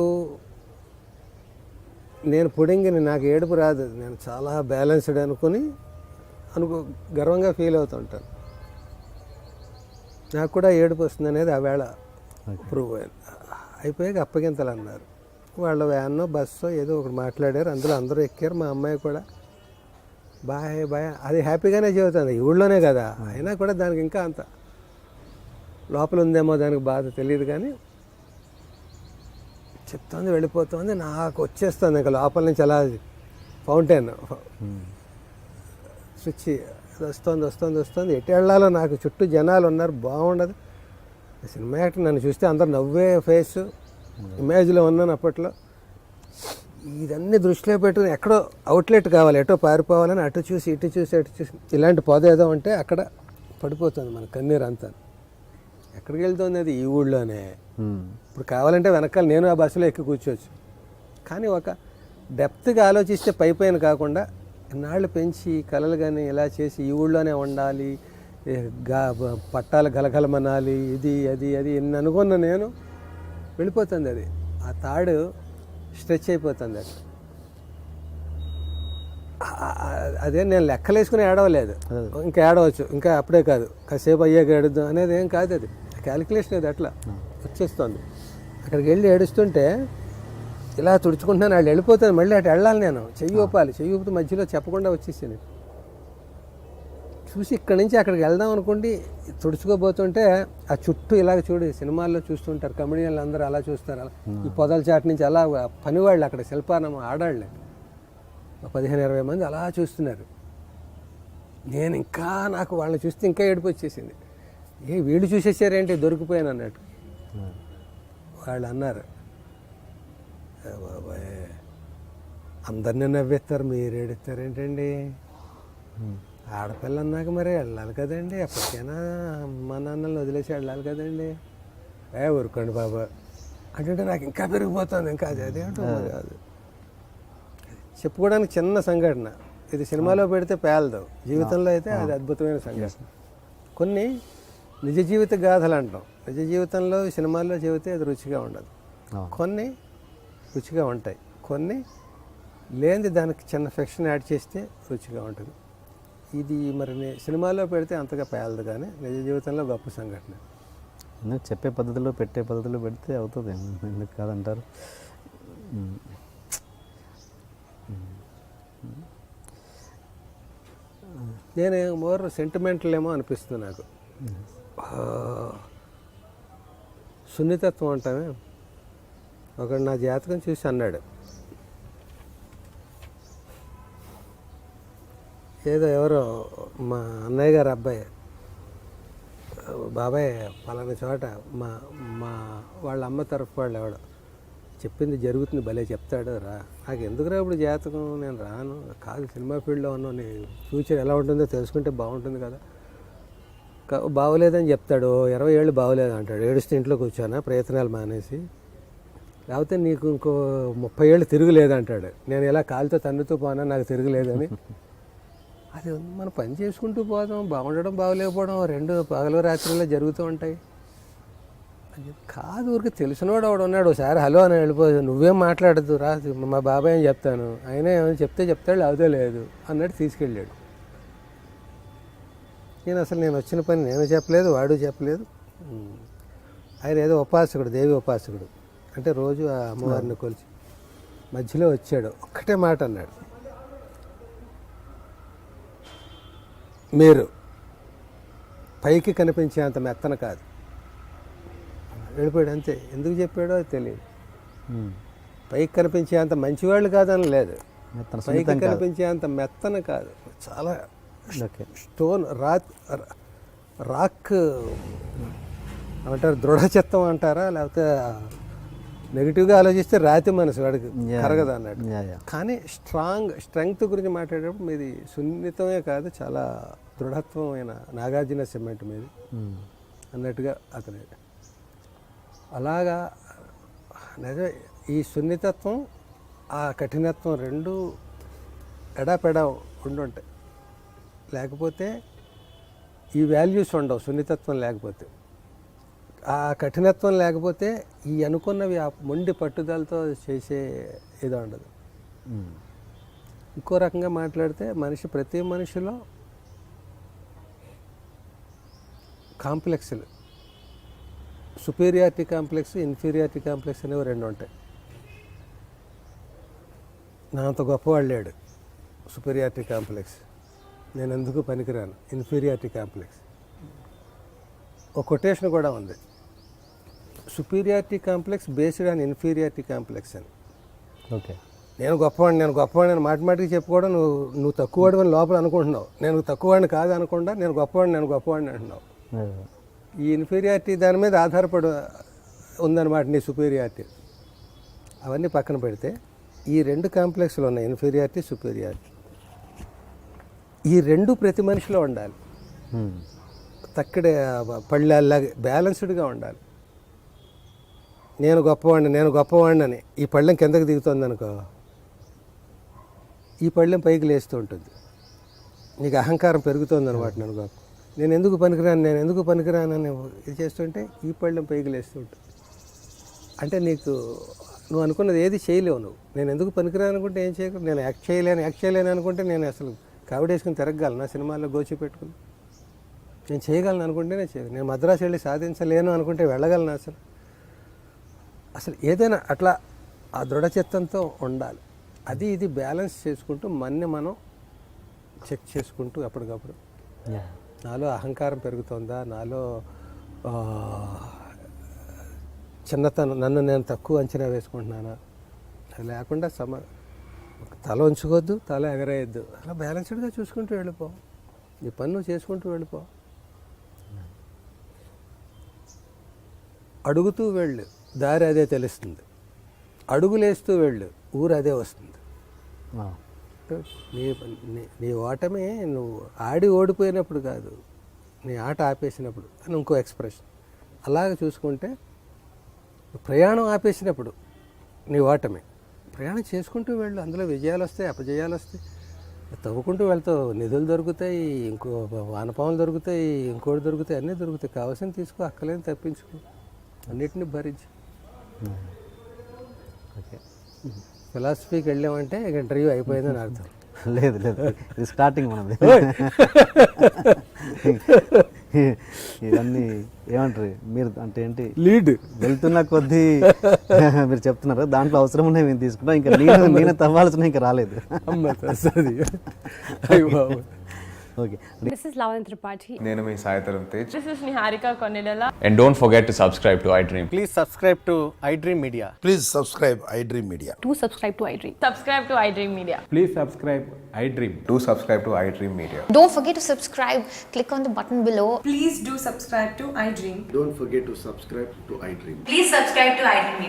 నేను పుడింగిని, నాకు ఏడుపు రాదు, నేను చాలా బ్యాలెన్స్డ్ అనుకుని గర్వంగా ఫీల్ అవుతుంటాను. నాకు కూడా ఏడుపు వస్తుంది అనేది ఆ వేళ ప్రూవ్ అయింది. అయిపోయాక అప్పగింతలు అన్నారు. వాళ్ళ వ్యాన్నో బస్సో ఏదో ఒకటి మాట్లాడారు, అందులో అందరూ ఎక్కారు. మా అమ్మాయి కూడా బాయ్ అది హ్యాపీగానే చెబుతుంది, ఊళ్ళోనే కదా, అయినా కూడా దానికి ఇంకా అంత లోపల ఉందేమో దానికి బాధ తెలియదు, కానీ చెప్తుంది, వెళ్ళిపోతుంది. నాకు వచ్చేస్తుంది ఇంకా లోపల నుంచి అలా ఫౌంటైన్ స్విచ్ వస్తుంది. ఎటు వెళ్ళాలో నాకు చుట్టూ జనాలు ఉన్నారు, బాగుండదు. సినిమా యాక్టర్ నన్ను చూస్తే అందరు నవ్వే ఫేస్ ఇమేజ్లో ఉన్నాను అప్పట్లో. ఇదన్నీ దృష్టిలో పెట్టుకుని ఎక్కడో అవుట్లెట్ కావాలి, ఎటో పారిపోవాలని అటు చూసి ఇటు చూసి ఇలాంటి పొద ఏదో ఉంటే అక్కడ పడిపోతుంది మన కన్నీరు అంతా. ఎక్కడికి వెళ్తుంది అది? ఈ ఊళ్ళోనే. ఇప్పుడు కావాలంటే వెనకాల నేను ఆ బస్సులో ఎక్కి కూర్చోవచ్చు, కానీ ఒక డెప్త్గా ఆలోచిస్తే పైపైన కాకుండా ఇన్నాళ్ళు పెంచి కలలు కానీ ఇలా చేసి ఈ ఊళ్ళోనే ఉండాలి, పట్టాలు గలగలమనాలి, ఇది అది ఎన్ని అనుకున్న నేను వెళ్ళిపోతుంది. అది ఆ తాడు స్ట్రెచ్ అయిపోతుంది. అది అదే నేను లెక్కలేసుకుని ఏడవలేదు, ఇంకా ఏడవచ్చు, ఇంకా అప్పుడే కాదు, కాసేపు అయ్యాక ఏడుద్దాం అనేది ఏం కాదు. అది క్యాలిక్యులేషన్ అది అట్లా వచ్చేస్తుంది. అక్కడికి వెళ్ళి ఏడుస్తుంటే ఇలా తుడుచుకుంటున్నాను, వాళ్ళు వెళ్ళిపోతాను, మళ్ళీ అటు వెళ్ళాలి, నేను చెయ్యి ఊపాలి, చెయ్యి ఊపితే మధ్యలో చెప్పకుండా వచ్చేసాను. చూసి ఇక్కడి నుంచి అక్కడికి వెళ్దాం అనుకోండి, తుడుచుకోబోతుంటే ఆ చుట్టూ ఇలాగ చూడు, సినిమాల్లో చూస్తుంటారు కమెడియన్లు అందరూ అలా చూస్తారు, అలా ఈ పొదల చాటు నుంచి అలా పనివాళ్ళు అక్కడ శిల్పారామం ఆడాళ్ళే 15-20 మంది అలా చూస్తున్నారు. నేను ఇంకా నాకు వాళ్ళని చూస్తే ఇంకా ఏడుపు వచ్చేసింది. వీళ్ళు చూసేసారేంటి, దొరికిపోయాను అన్నట్టు. వాళ్ళు అన్నారు, బాబాయ్ అందరినీ నవ్వేస్తారు, మీరు ఏడుస్తారేంటండి, ఆడపిల్ల అన్నాక మరి వెళ్ళాలి కదండి, ఎప్పటికైనా మా నాన్నల్ని వదిలేసి వెళ్ళాలి కదండి, ఊరుకోండి బాబా అంటే నాకు ఇంకా పెరిగిపోతుంది. ఇంకా అదేంటో కాదు, చెప్పుకోవడానికి చిన్న సంఘటన. ఇది సినిమాలో పెడితే పేలదు, జీవితంలో అయితే అది అద్భుతమైన సంఘటన. కొన్ని నిజ జీవిత గాథలు అంటాం, నిజ జీవితంలో సినిమాల్లో చెబితే అది రుచిగా ఉండదు. కొన్ని రుచిగా ఉంటాయి, కొన్ని లేనిది దానికి చిన్న ఫిక్షన్ యాడ్ చేస్తే రుచిగా ఉంటుంది. ఇది మరి సినిమాలో పెడితే అంతగా పేలదు, కానీ నిజ జీవితంలో గొప్ప సంఘటన. చెప్పే పద్ధతిలో పెట్టే పద్ధతిలో పెడితే అవుతుంది, ఎందుకు కాదంటారు. నేను మోర్ సెంటిమెంటల్ ఏమో అనిపిస్తుంది నాకు. సున్నితత్వం అంటామే. ఒకడు నా జాతకం చూసి అన్నాడు, ఏదో ఎవరో మా అన్నయ్య గారు అబ్బాయి, బాబాయ్ పలానా చోట మా వాళ్ళ అమ్మ తరఫు వాళ్ళు ఎవడో చెప్పింది జరుగుతుంది, భలే చెప్తాడు, రా. నాకు ఎందుకురా ఇప్పుడు జాతకం, నేను రాను. కాదు, సినిమా ఫీల్డ్లో ఉన్నావు, నీ ఫ్యూచర్ ఎలా ఉంటుందో తెలుసుకుంటే బాగుంటుంది కదా. బాగోలేదని చెప్తాడు, 20 ఏళ్ళు బాగోలేదు అంటాడు, ఏడుస్తే ఇంట్లో కూర్చోనా ప్రయత్నాలు మానేసి, లేకపోతే నీకు ఇంకో 30 ఏళ్ళు తిరుగులేదంటాడు. నేను ఇలా కాలుతో తన్నుతూ పోనా, నాకు తిరుగులేదని. అది మనం పని చేసుకుంటూ పోదాం, బాగుండడం బాగోలేకపోవడం 2 పగలు రాత్రిలో జరుగుతూ ఉంటాయి. కాదు, ఊరికి తెలిసినవాడు వాడు ఉన్నాడు, ఒకసారి హలో అని వెళ్ళిపోదు, నువ్వేం మాట్లాడద్దు రా, మా బాబాయ్ అని చెప్తాను, అయినా ఏమైనా చెప్తే చెప్తాడు, లేకపోతే లేదు అన్నట్టు తీసుకెళ్ళాడు. నేను వచ్చిన పని నేను చెప్పలేదు, వాడు చెప్పలేదు. ఆయన ఏదో ఉపాసకుడు, దేవి ఉపాసకుడు, అంటే రోజు ఆ అమ్మవారిని కొలిచి మధ్యలో వచ్చాడు, ఒక్కటే మాట అన్నాడు, మీరు పైకి కనిపించే అంత మెత్తన కాదు. వెళ్ళిపోయాడు అంతే. ఎందుకు చెప్పాడో అది తెలియదు. పైకి కనిపించే అంత మంచివాళ్ళు కాదని లేదు, పైకి కనిపించే అంత మెత్తన కాదు, చాలా స్టోన్ రాక్ అంటారు, దృఢచిత్తం అంటారా, లేకపోతే నెగిటివ్గా ఆలోచిస్తే రాతి మనసు వాడికి కరగదు అన్నాడు. కానీ స్ట్రెంగ్త్ గురించి మాట్లాడేటప్పుడు మీది సున్నితమే కాదు, చాలా దృఢత్వమైన నాగార్జున సిమెంట్ మీది అన్నట్టుగా అతను. అలాగా నిజమే, ఈ సున్నితత్వం ఆ కఠినత్వం రెండు ఎడాపెడా ఉండుంటాయి. లేకపోతే ఈ వాల్యూస్ ఉండవు సున్నితత్వం లేకపోతే. ఆ కఠినత్వం లేకపోతే ఈ అనుకున్నవి ఆ మొండి పట్టుదలతో చేసే ఇది ఉండదు. ఇంకో రకంగా మాట్లాడితే ప్రతి మనిషిలో కాంప్లెక్స్లు, సుపీరియారిటీ కాంప్లెక్స్, ఇన్ఫీరియారిటీ కాంప్లెక్స్ అనేవి రెండు ఉంటాయి. నా అంత గొప్పవాడు లేడు, సుపీరియారిటీ కాంప్లెక్స్. నేను ఎందుకు పనికిరాను, ఇన్ఫీరియారిటీ కాంప్లెక్స్. ఒక కొటేషన్ కూడా ఉంది, superiority complex based on inferiority complex అని. ఓకే, నేను గొప్పవాడిని మాటిమాటికి చెప్పుకోవడం, నువ్వు తక్కువవాడు అని లోపల అనుకుంటున్నావు. నేను తక్కువవాడిని కాదు అనకుండా నేను గొప్పవాడిని అంటున్నావు. ఈ ఇన్ఫీరియారిటీ దాని మీద ఆధారపడి ఉందన్నమాట నీ సుపీరియారిటీ. అవన్నీ పక్కన పెడితే ఈ రెండు కాంప్లెక్స్లు ఉన్నాయి, ఇన్ఫీరియారిటీ, సుపీరియారిటీ. ఈ రెండు ప్రతి మనిషిలో ఉండాలి. తక్కడే పళ్ళల్లాగా బ్యాలెన్స్డ్గా ఉండాలి. నేను గొప్పవాడిని అని ఈ పళ్ళెం కిందకి దిగుతుంది అనుకో, ఈ పళ్ళెం పైకి లేస్తూ ఉంటుంది. నీకు అహంకారం పెరుగుతుంది అనమాట. నేను ఎందుకు పనికిరాను అని ఇది చేస్తుంటే ఈ పళ్ళెం పైకి లేస్తూ ఉంటుంది. అంటే నువ్వు అనుకున్నది ఏది చేయలేవు. నేను ఎందుకు పనికిరాను అనుకుంటే ఏం చేయగలను. నేను యాక్ట్ చేయలేను అనుకుంటే నేను అసలు కావిడేసుకుని తిరగలను, నా సినిమాల్లో గోచి పెట్టుకుని. నేను చేయగలను అనుకుంటే నేను మద్రాసు వెళ్ళి సాధించలేను అనుకుంటే వెళ్ళగలను. అసలు ఏదైనా అట్లా ఆ దృఢచిత్తంతో ఉండాలి. అది ఇది బ్యాలెన్స్ చేసుకుంటూ మనం చెక్ చేసుకుంటూ అప్పటికప్పుడు నాలో అహంకారం పెరుగుతుందా, నాలో చిన్నతనం, నన్ను నేను తక్కువ అంచనా వేసుకుంటున్నానా, లేకుండా తల ఉంచుకోవద్దు, తల ఎగరేయద్దు. అలా బ్యాలెన్స్డ్గా చూసుకుంటూ వెళ్ళిపో, నీ పని నువ్వు చేసుకుంటూ వెళ్ళిపో. అడుగుతూ వెళ్ళు, దారి అదే తెలుస్తుంది. అడుగులేస్తూ వెళ్ళు, ఊరు అదే వస్తుంది. నీ ఓటమే నువ్వు ఓడిపోయినప్పుడు కాదు, నీ ఆట ఆపేసినప్పుడు అని ఇంకో ఎక్స్ప్రెషన్. అలాగ చూసుకుంటే ప్రయాణం ఆపేసినప్పుడు నీ ఓటమే. ప్రయాణం చేసుకుంటూ వెళ్ళు, అందులో విజయాలు వస్తాయి, అపజయాలు వస్తాయి. తవ్వుకుంటూ వెళ్తావు, నిధులు దొరుకుతాయి, ఇంకో వానపాములు దొరుకుతాయి, ఇంకోటి దొరుకుతాయి, అన్నీ దొరుకుతాయి. కావాల్సింది తీసుకో, అక్కలేని తప్పించుకో, అన్నిటినీ భరించి. ఓకే, ఫిలాసఫీకి వెళ్ళామంటే ఇక ఇంటర్వ్యూ అయిపోయిందని అర్థం. లేదు, ఇది స్టార్టింగ్ మనది. ఇవన్నీ ఏమంటారు మీరు, అంటే ఏంటి లీడ్ వెళ్తున్న కొద్దీ మీరు చెప్తున్నారు, దాంట్లో అవసరం ఉన్నాయి మేము తీసుకుంటాం. ఇంకా నేను తవ్వాల్సిన ఇంకా రాలేదు. Okay, This is Lavan Tripathi. నేను మీ Sai Dharam Tej. This is Niharika Konilala. And don't forget to subscribe to iDream. Please subscribe to iDream Media. Please subscribe iDream Media. Do subscribe to iDream. Subscribe to iDream Media. Please subscribe iDream. Do subscribe to iDream Media. Don't forget to subscribe. Click on the button below. Please do subscribe to iDream. Don't forget to subscribe to iDream. Please subscribe to iDream Media.